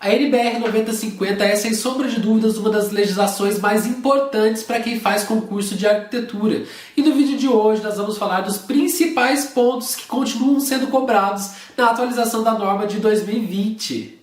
A NBR 9050 é, sem sombra de dúvidas, uma das legislações mais importantes para quem faz concurso de arquitetura. E no vídeo de hoje nós vamos falar dos principais pontos que continuam sendo cobrados na atualização da norma de 2020.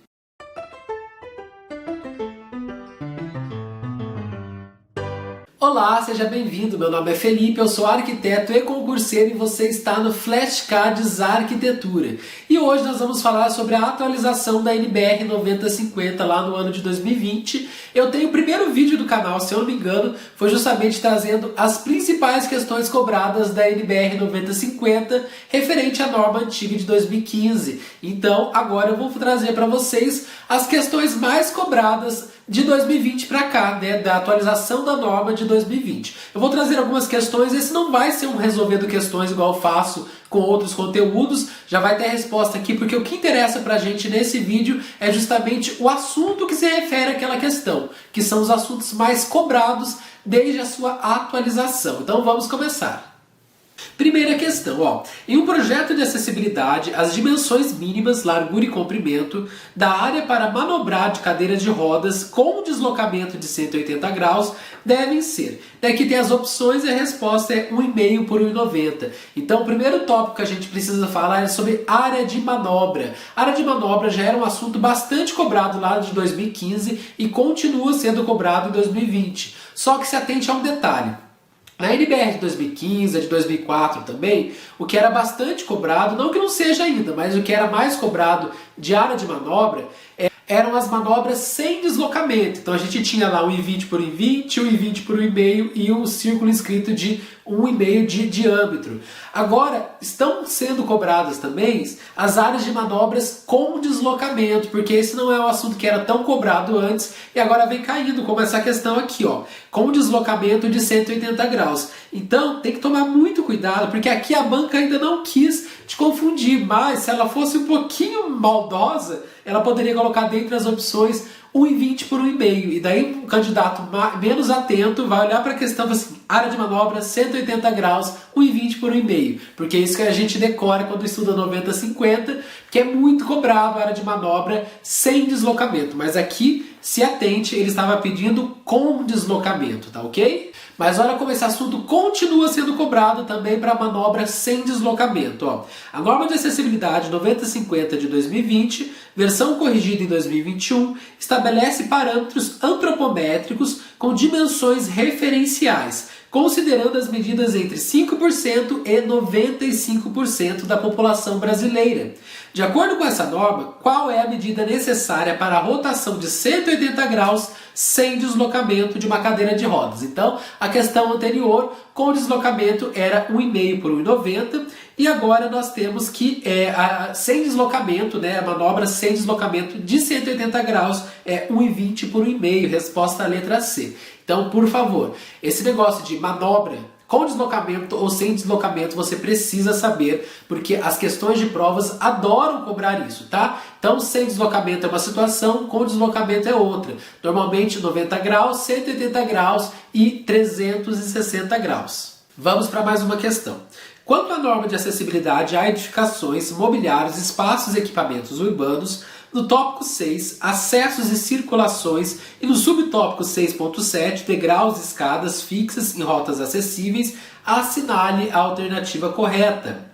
Olá, seja bem-vindo. Meu nome é Felipe, eu sou arquiteto e concurseiro e você está no Flashcards Arquitetura. E hoje nós vamos falar sobre a atualização da NBR 9050 lá no ano de 2020. Eu tenho o primeiro vídeo do canal, se eu não me engano, foi justamente trazendo as principais questões cobradas da NBR 9050 referente à norma antiga de 2015. Então, agora eu vou trazer para vocês as questões mais cobradas de 2020 para cá, né, da atualização da norma de 2020. Eu vou trazer algumas questões, esse não vai ser um resolvendo questões igual eu faço com outros conteúdos, já vai ter resposta aqui, porque o que interessa pra gente nesse vídeo é justamente o assunto que se refere àquela questão, que são os assuntos mais cobrados desde a sua atualização. Então vamos começar. Primeira questão, ó. Em um projeto de acessibilidade, as dimensões mínimas, largura e comprimento, da área para manobrar de cadeiras de rodas com deslocamento de 180 graus devem ser. Aqui tem as opções e a resposta é 1,5 por 1,90. Então o primeiro tópico que a gente precisa falar é sobre área de manobra. A área de manobra já era um assunto bastante cobrado lá de 2015 e continua sendo cobrado em 2020. Só que se atente a um detalhe. Na NBR de 2015, de 2004 também, o que era bastante cobrado, não que não seja ainda, mas o que era mais cobrado de área de manobra eram as manobras sem deslocamento. Então a gente tinha lá 1,20 por 1,20, 1,20 por 1,5 e um círculo escrito de 1,5 de diâmetro. Agora, estão sendo cobradas também as áreas de manobras com deslocamento, porque esse não é um assunto que era tão cobrado antes e agora vem caindo, como essa questão aqui, ó, com deslocamento de 180 graus. Então, tem que tomar muito cuidado, porque aqui a banca ainda não quis te confundir, mas se ela fosse um pouquinho maldosa, ela poderia colocar dentre as opções 1,20 por 1,5. E daí um candidato menos atento vai olhar para a questão assim, área de manobra 180 graus, 1,20 por 1,5. Porque é isso que a gente decora quando estuda 90-50, que é muito cobrado a área de manobra sem deslocamento. Mas aqui, se atente, ele estava pedindo com deslocamento, tá ok? Mas olha como esse assunto continua sendo cobrado também para manobra sem deslocamento. Ó. A norma de acessibilidade 9050 de 2020, versão corrigida em 2021, estabelece parâmetros antropométricos com dimensões referenciais, considerando as medidas entre 5% e 95% da população brasileira. De acordo com essa norma, qual é a medida necessária para a rotação de 180 graus sem deslocamento de uma cadeira de rodas? Então, a questão anterior, com deslocamento, era 1,5 por 1,90 e agora nós temos que sem deslocamento, né, a manobra sem deslocamento de 180 graus é 1,20 por 1,5, resposta à letra C. Então, por favor, esse negócio de manobra com deslocamento ou sem deslocamento você precisa saber, porque as questões de provas adoram cobrar isso, tá? Então, sem deslocamento é uma situação, com deslocamento é outra. Normalmente 90 graus, 180 graus e 360 graus. Vamos para mais uma questão. Quanto à norma de acessibilidade a edificações, mobiliários, espaços e equipamentos urbanos, no tópico 6, acessos e circulações, e no subtópico 6.7, degraus e escadas fixas em rotas acessíveis, assinale a alternativa correta.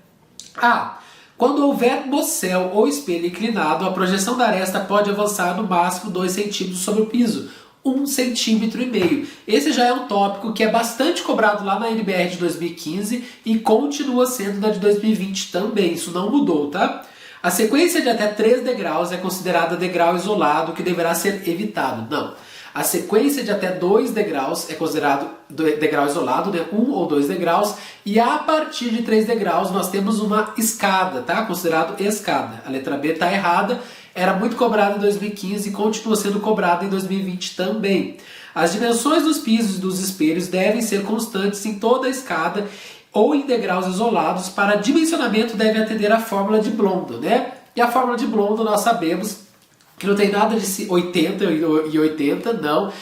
A. Quando houver mossel ou espelho inclinado, a projeção da aresta pode avançar no máximo 2 cm sobre o piso, 1,5 cm. Esse já é um tópico que é bastante cobrado lá na NBR de 2015 e continua sendo na de 2020 também, isso não mudou, tá? A sequência de até 3 degraus é considerada degrau isolado que deverá ser evitado. Não. A sequência de até 2 degraus é considerado degrau isolado, né? 1 ou 2 degraus. E a partir de 3 degraus nós temos uma escada, tá? Considerado escada. A letra B está errada. Era muito cobrada em 2015 e continua sendo cobrada em 2020 também. As dimensões dos pisos e dos espelhos devem ser constantes em toda a escada ou em degraus isolados. Para dimensionamento deve atender à fórmula de Blondel, né? E a fórmula de Blondel nós sabemos que não tem nada de 80 e 80, não.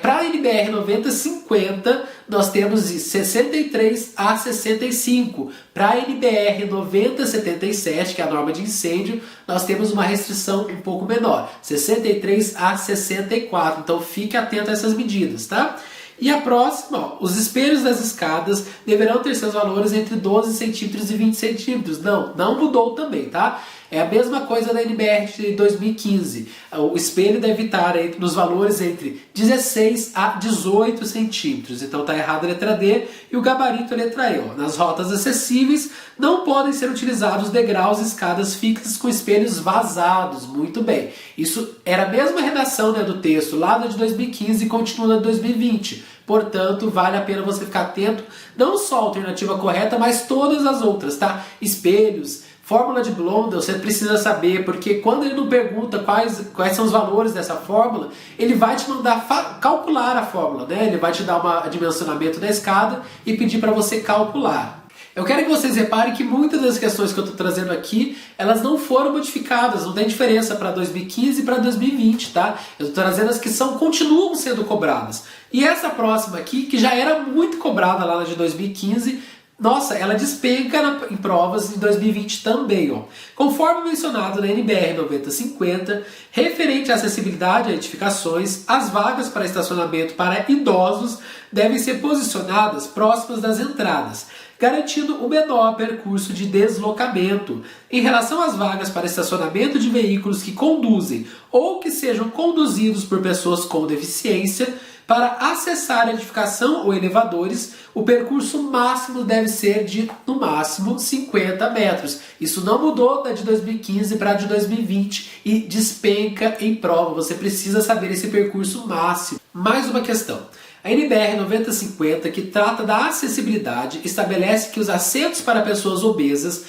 Para a NBR 90-50, nós temos de 63 a 65. Para a NBR 9077, que é a norma de incêndio, nós temos uma restrição um pouco menor, 63 a 64. Então fique atento a essas medidas, tá? E a próxima, ó, os espelhos das escadas deverão ter seus valores entre 12 centímetros e 20 centímetros. Não mudou também, tá? É a mesma coisa da NBR de 2015. O espelho deve estar nos valores entre 16 a 18 centímetros. Então está errado a letra D e o gabarito a letra E. Ó. Nas rotas acessíveis não podem ser utilizados degraus e escadas fixas com espelhos vazados. Muito bem. Isso era a mesma redação, né, do texto lá de 2015 e continua na de 2020. Portanto, vale a pena você ficar atento, não só a alternativa correta, mas todas as outras, tá? Espelhos, fórmula de Blondel, você precisa saber, porque quando ele não pergunta quais são os valores dessa fórmula, ele vai te mandar calcular a fórmula, né? Ele vai te dar um dimensionamento da escada e pedir para você calcular. Eu quero que vocês reparem que muitas das questões que eu estou trazendo aqui, elas não foram modificadas, não tem diferença para 2015 e para 2020, tá? Eu estou trazendo as que continuam sendo cobradas. E essa próxima aqui, que já era muito cobrada lá na de 2015, nossa, ela despenca em provas em 2020 também, ó. Conforme mencionado na NBR 9050, referente à acessibilidade a edificações, as vagas para estacionamento para idosos devem ser posicionadas próximas das entradas, garantindo o menor percurso de deslocamento. Em relação às vagas para estacionamento de veículos que conduzem ou que sejam conduzidos por pessoas com deficiência, para acessar a edificação ou elevadores, o percurso máximo deve ser de, no máximo, 50 metros. Isso não mudou da de 2015 para a de 2020 e despenca em prova. Você precisa saber esse percurso máximo. Mais uma questão. A NBR 9050, que trata da acessibilidade, estabelece que os assentos para pessoas obesas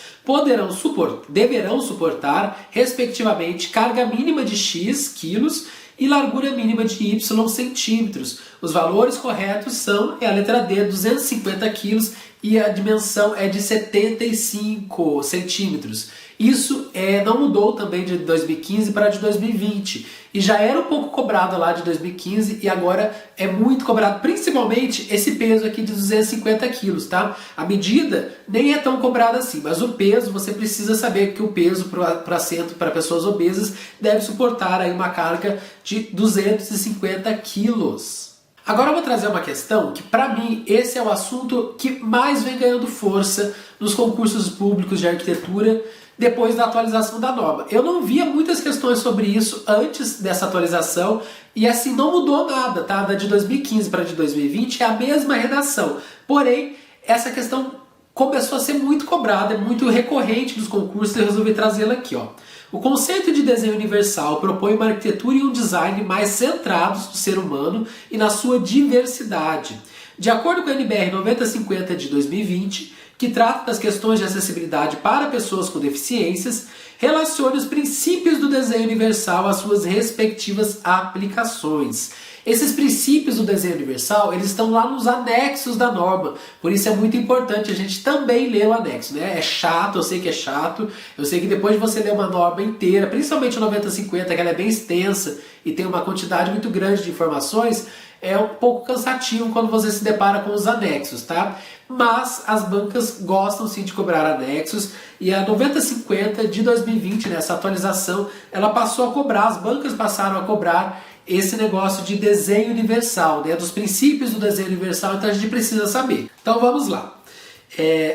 deverão suportar, respectivamente, carga mínima de X quilos e largura mínima de Y centímetros. Os valores corretos são a letra D, 250 quilos, e a dimensão é de 75 centímetros. Isso não mudou também de 2015 para de 2020. E já era um pouco cobrado lá de 2015 e agora é muito cobrado, principalmente esse peso aqui de 250 quilos, tá? A medida nem é tão cobrada assim, mas o peso, você precisa saber que o peso para assento para pessoas obesas deve suportar aí uma carga de 250 quilos. Agora eu vou trazer uma questão que, para mim, esse é o assunto que mais vem ganhando força nos concursos públicos de arquitetura depois da atualização da norma. Eu não via muitas questões sobre isso antes dessa atualização e assim não mudou nada, tá? Da de 2015 para de 2020 é a mesma redação. Porém, essa questão começou a ser muito cobrada, é muito recorrente nos concursos e eu resolvi trazê-la aqui, ó. O conceito de desenho universal propõe uma arquitetura e um design mais centrados no ser humano e na sua diversidade. De acordo com a NBR 9050 de 2020, que trata das questões de acessibilidade para pessoas com deficiências, relacione os princípios do desenho universal às suas respectivas aplicações. Esses princípios do desenho universal, eles estão lá nos anexos da norma, por isso é muito importante a gente também ler o anexo, né? É chato, eu sei que é chato, eu sei que depois de você ler uma norma inteira, principalmente o 9050, que ela é bem extensa e tem uma quantidade muito grande de informações, é um pouco cansativo quando você se depara com os anexos, tá? Mas as bancas gostam sim de cobrar anexos e a 9050 de 2020, nessa atualização, ela passou a cobrar, as bancas passaram a cobrar esse negócio de desenho universal, né? Dos princípios do desenho universal, então a gente precisa saber. Então vamos lá.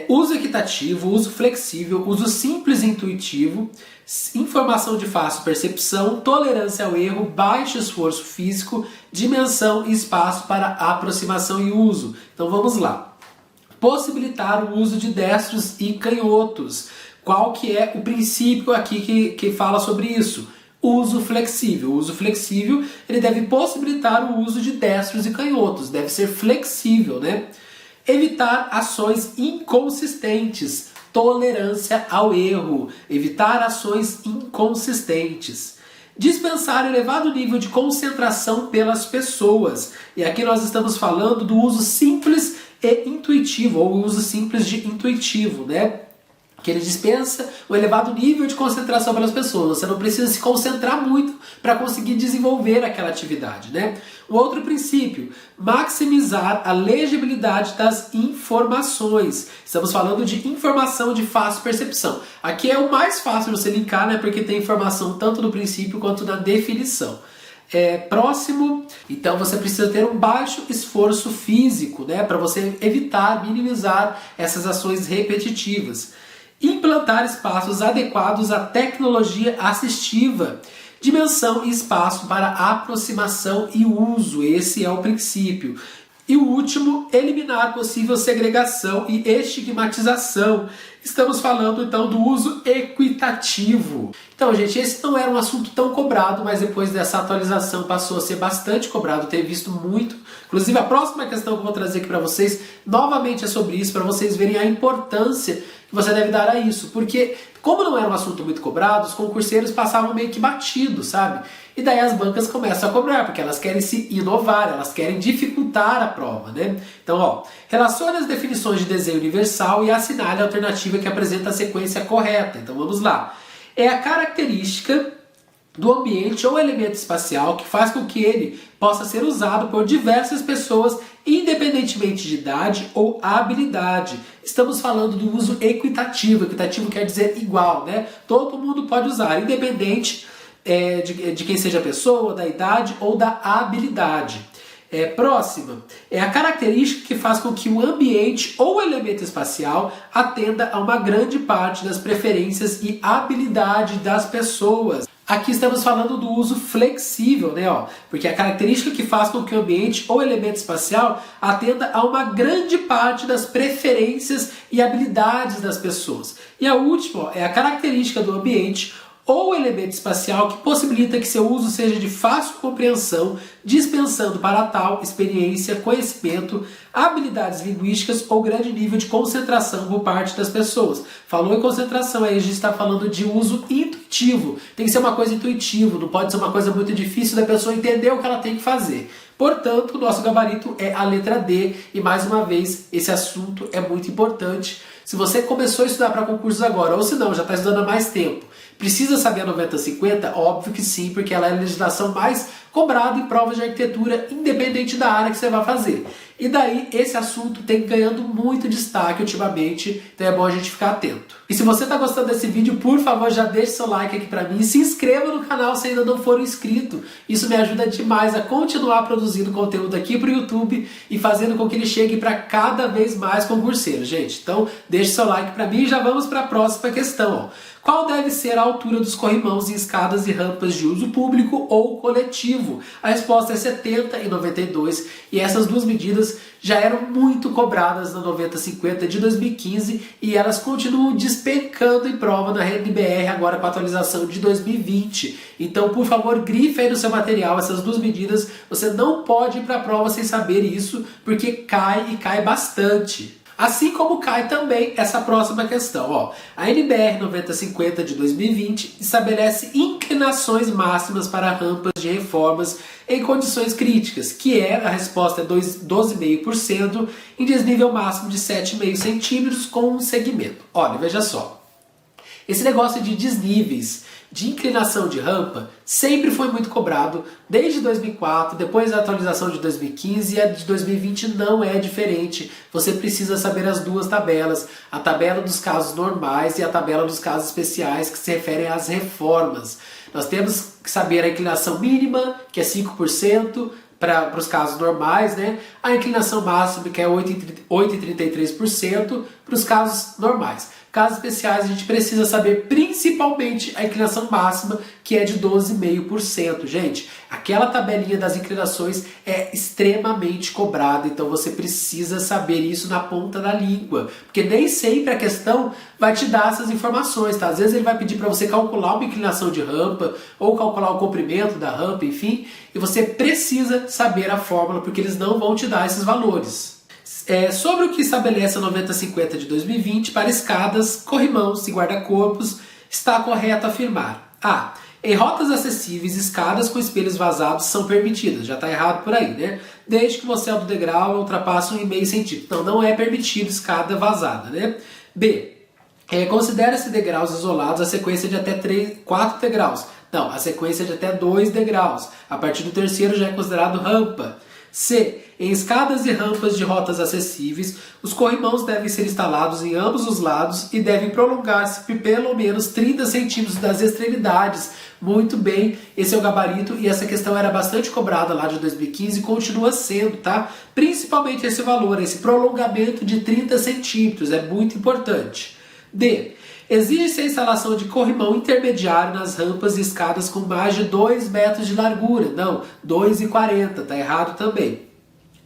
Uso equitativo, uso flexível, uso simples e intuitivo, informação de fácil percepção, tolerância ao erro, baixo esforço físico, dimensão e espaço para aproximação e uso. Então vamos lá. Possibilitar o uso de destros e canhotos. Qual que é o princípio aqui que fala sobre isso? Uso flexível. O uso flexível, ele deve possibilitar o uso de destros e canhotos, deve ser flexível, né? Evitar ações inconsistentes, tolerância ao erro, evitar ações inconsistentes. Dispensar elevado nível de concentração pelas pessoas. E aqui nós estamos falando do uso simples e intuitivo, ou uso simples de intuitivo, né? que ele dispensa um elevado nível de concentração pelas pessoas. Você não precisa se concentrar muito para conseguir desenvolver aquela atividade, né? O outro princípio, maximizar a legibilidade das informações. Estamos falando de informação de fácil percepção. Aqui é o mais fácil de você linkar, né? Porque tem informação tanto no princípio quanto na definição. Próximo, então você precisa ter um baixo esforço físico, né? Para você evitar, minimizar essas ações repetitivas. Implantar espaços adequados à tecnologia assistiva, dimensão e espaço para aproximação e uso, esse é o princípio. E o último, eliminar possível segregação e estigmatização. Estamos falando então do uso equitativo. Então, gente, esse não era um assunto tão cobrado, mas depois dessa atualização passou a ser bastante cobrado, tenho visto muito. Inclusive, a próxima questão que eu vou trazer aqui para vocês, novamente é sobre isso, para vocês verem a importância que você deve dar a isso. Porque, como não era um assunto muito cobrado, os concurseiros passavam meio que batidos, sabe? E daí as bancas começam a cobrar, porque elas querem se inovar, elas querem dificultar a prova, né? Então, ó, relacione as definições de desenho universal e assinale a alternativa que apresenta a sequência correta. Então, vamos lá. É a característica do ambiente ou elemento espacial que faz com que ele possa ser usado por diversas pessoas, independentemente de idade ou habilidade. Estamos falando do uso equitativo. Equitativo quer dizer igual, né? Todo mundo pode usar, independente de quem seja a pessoa, da idade ou da habilidade. Próxima, é a característica que faz com que o ambiente ou elemento espacial atenda a uma grande parte das preferências e habilidade das pessoas. Aqui estamos falando do uso flexível, né? Porque é a característica que faz com que o ambiente ou elemento espacial atenda a uma grande parte das preferências e habilidades das pessoas. E a última é a característica do ambiente ou elemento espacial que possibilita que seu uso seja de fácil compreensão, dispensando para tal experiência, conhecimento, habilidades linguísticas ou grande nível de concentração por parte das pessoas. Falou em concentração, aí a gente está falando de uso intuitivo. Tem que ser uma coisa intuitiva, não pode ser uma coisa muito difícil da pessoa entender o que ela tem que fazer. Portanto, o nosso gabarito é a letra D e, mais uma vez, esse assunto é muito importante. Se você começou a estudar para concursos agora, ou se não, já está estudando há mais tempo, precisa saber a 9050? Óbvio que sim, porque ela é a legislação mais cobrada em provas de arquitetura, independente da área que você vai fazer. E daí, esse assunto tem ganhando muito destaque ultimamente, então é bom a gente ficar atento. E se você está gostando desse vídeo, por favor, já deixe seu like aqui para mim e se inscreva no canal se ainda não for inscrito. Isso me ajuda demais a continuar produzindo conteúdo aqui para o YouTube e fazendo com que ele chegue para cada vez mais concurseiros, gente. Então, deixe seu like para mim e já vamos para a próxima questão. Qual deve ser a altura dos corrimãos em escadas e rampas de uso público ou coletivo? A resposta é 70 e 92, e essas duas medidas já eram muito cobradas na 9050 de 2015 e elas continuam despencando em prova na RNBR agora com a atualização de 2020. Então, por favor, grife aí no seu material essas duas medidas. Você não pode ir para a prova sem saber isso, porque cai e cai bastante. Assim como cai também essa próxima questão. A NBR 9050 de 2020 estabelece inclinações máximas para rampas de reformas em condições críticas, que a resposta é 12,5% em desnível máximo de 7,5 centímetros com um segmento. Olha, veja só. Esse negócio de desníveis, de inclinação de rampa, sempre foi muito cobrado desde 2004, depois da atualização de 2015, e a de 2020 não é diferente. Você precisa saber as duas tabelas, a tabela dos casos normais e a tabela dos casos especiais que se referem às reformas. Nós temos que saber a inclinação mínima, que é 5%, para os casos normais, né? A inclinação máxima, que é 8,33% para os casos normais. Casos especiais, a gente precisa saber principalmente a inclinação máxima, que é de 12,5%. Gente, aquela tabelinha das inclinações é extremamente cobrada, então você precisa saber isso na ponta da língua, porque nem sempre a questão vai te dar essas informações, tá? Às vezes ele vai pedir para você calcular uma inclinação de rampa, ou calcular o comprimento da rampa, enfim, e você precisa saber a fórmula, porque eles não vão te dar esses valores. Sobre o que estabelece a 9050 de 2020 para escadas, corrimãos e guarda-corpos, está correto afirmar: A. Em rotas acessíveis, escadas com espelhos vazados são permitidas. Já está errado por aí, né? Desde que você do degrau ultrapasse 1,5 centímetro. Então não é permitido escada vazada, né? B. Considera-se degraus isolados a sequência de até 4 degraus. Não, a sequência de até 2 degraus. A partir do terceiro já é considerado rampa. C. Em escadas e rampas de rotas acessíveis, os corrimãos devem ser instalados em ambos os lados e devem prolongar-se por pelo menos 30 centímetros das extremidades. Muito bem, esse é o gabarito e essa questão era bastante cobrada lá de 2015 e continua sendo, tá? Principalmente esse valor, esse prolongamento de 30 centímetros, é muito importante. D. Exige-se a instalação de corrimão intermediário nas rampas e escadas com mais de 2 metros de largura. Não, 2,40, tá errado também.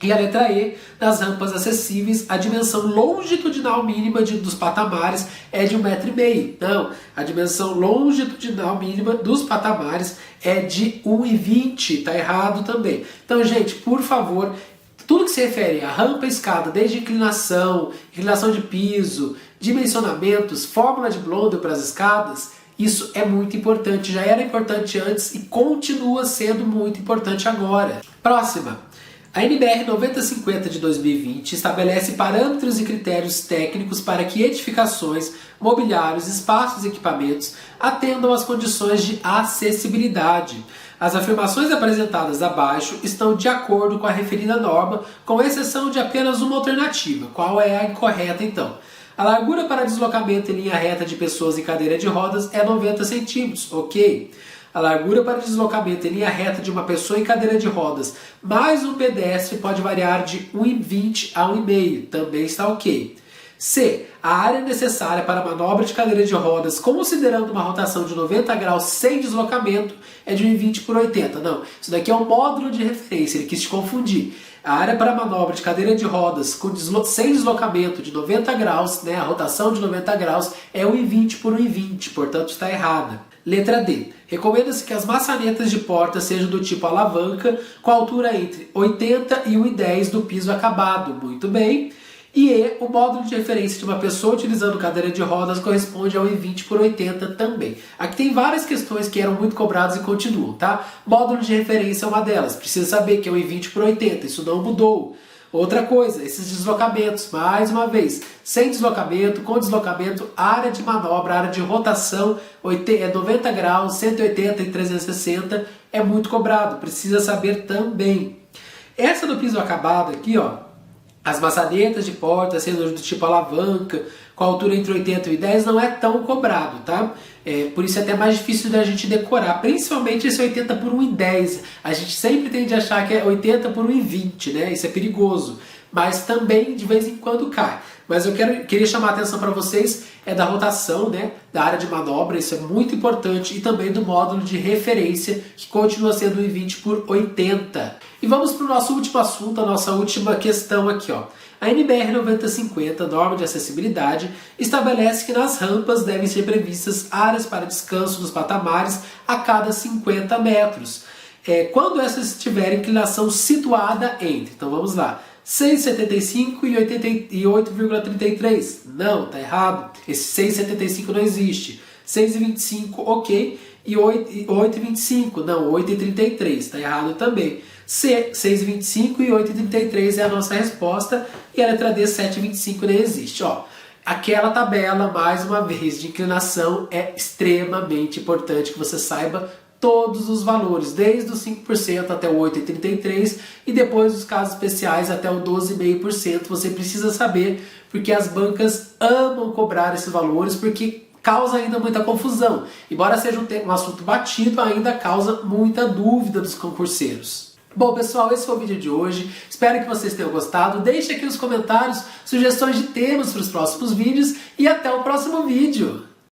E a letra E, nas rampas acessíveis, a dimensão longitudinal mínima dos patamares é de 1,5 m. Não, a dimensão longitudinal mínima dos patamares é de 1,20, tá errado também. Então, gente, por favor, tudo que se refere a rampa e escada, desde inclinação de piso, dimensionamentos, fórmula de Blondel para as escadas, isso é muito importante. Já era importante antes e continua sendo muito importante agora. Próxima. A NBR 9050 de 2020 estabelece parâmetros e critérios técnicos para que edificações, mobiliários, espaços e equipamentos atendam às condições de acessibilidade. As afirmações apresentadas abaixo estão de acordo com a referida norma, com exceção de apenas uma alternativa. Qual é a incorreta então? A largura para deslocamento em linha reta de pessoas em cadeira de rodas é 90 centímetros, ok? A largura para deslocamento em linha reta de uma pessoa em cadeira de rodas mais um pedestre pode variar de 1,20 a 1,5, também está ok. C. A área necessária para a manobra de cadeira de rodas, considerando uma rotação de 90 graus sem deslocamento, é de 1,20 por 80. Não, isso daqui é um módulo de referência, ele quis te confundir. A área para a manobra de cadeira de rodas sem deslocamento de 90 graus, né, a rotação de 90 graus, é 1,20 por 1,20, portanto está errada. Letra D. Recomenda-se que as maçanetas de porta sejam do tipo alavanca, com altura entre 80 e 1,10 do piso acabado. Muito bem. E E, o módulo de referência de uma pessoa utilizando cadeira de rodas corresponde ao 1,20 por 80 também. Aqui tem várias questões que eram muito cobradas e continuam, tá? Módulo de referência é uma delas. Precisa saber que é 1,20 por 80, isso não mudou. Outra coisa, esses deslocamentos, mais uma vez, sem deslocamento, com deslocamento, área de manobra, área de rotação, 90 graus, 180 e 360, é muito cobrado, precisa saber também. Essa do piso acabado aqui, ó, as maçanetas de porta sendo do tipo alavanca, com altura entre 80 e 10, não é tão cobrado, tá? Por isso é até mais difícil da gente decorar, principalmente esse 80 por 1,10. A gente sempre tende a achar que é 80 por 1,20, né? Isso é perigoso, mas também de vez em quando cai. Mas eu queria chamar a atenção para vocês da rotação, né, da área de manobra, isso é muito importante, e também do módulo de referência, que continua sendo 1,20 por 80. E vamos para o nosso último assunto, a nossa última questão aqui, ó. A NBR 9050, norma de acessibilidade, estabelece que nas rampas devem ser previstas áreas para descanso dos patamares a cada 50 metros, quando essas tiverem inclinação situada entre, então vamos lá, 6,75 e 8,33. Não, tá errado. Esse 6,75 não existe. 6,25, ok. E 8,25. Não, 8,33. Tá errado também. C, 6,25 e 8,33 é a nossa resposta. E a letra D, 7,25 nem existe. Ó, aquela tabela, mais uma vez, de inclinação é extremamente importante que você saiba todos os valores, desde os 5% até o 8,33% e depois os casos especiais até o 12,5%. Você precisa saber, porque as bancas amam cobrar esses valores, porque causa ainda muita confusão. Embora seja um assunto batido, ainda causa muita dúvida dos concurseiros. Bom, pessoal, esse foi o vídeo de hoje. Espero que vocês tenham gostado. Deixe aqui nos comentários sugestões de temas para os próximos vídeos e até o próximo vídeo.